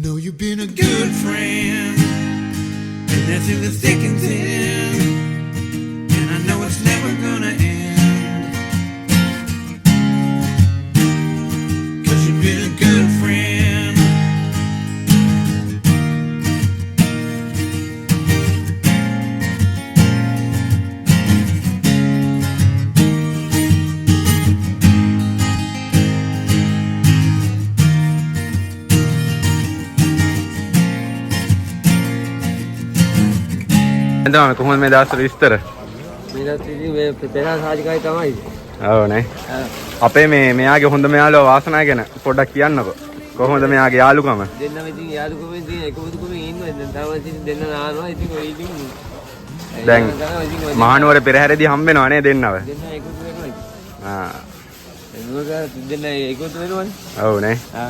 Know you've been a good friend, and that's in the thick and thin, and I know it's never gonna end, 'cause you've been a good friend. එතන කොහොමද මේ දවස්වල විස්තර? මේ දවස්වලදී මේ පෙරහර සාධිකායි තමයි. ඔව් නේ. අපේ මෙයාගේ හොඳ මෙයාලව වාසනාව ගැන පොඩ්ඩක් කියන්නකෝ. කොහොමද මෙයාගේ යාළුකම? දෙන්නම ඉතින් යාළුකමෙන් ඉතින් එකමුතුකමෙන් ඉන්නවා. දැන් තව ඉතින් දෙන්න නානවා. ඉතින් ඔය ඉතින් දැන් මහනුවර පෙරහැරදී හම්බ වෙනව නේ දෙන්නව. දෙන්න එකතු වෙනවා. ආ. ඒක දෙන්න එකතු වෙනවනේ. ඔව් නේ. ආ.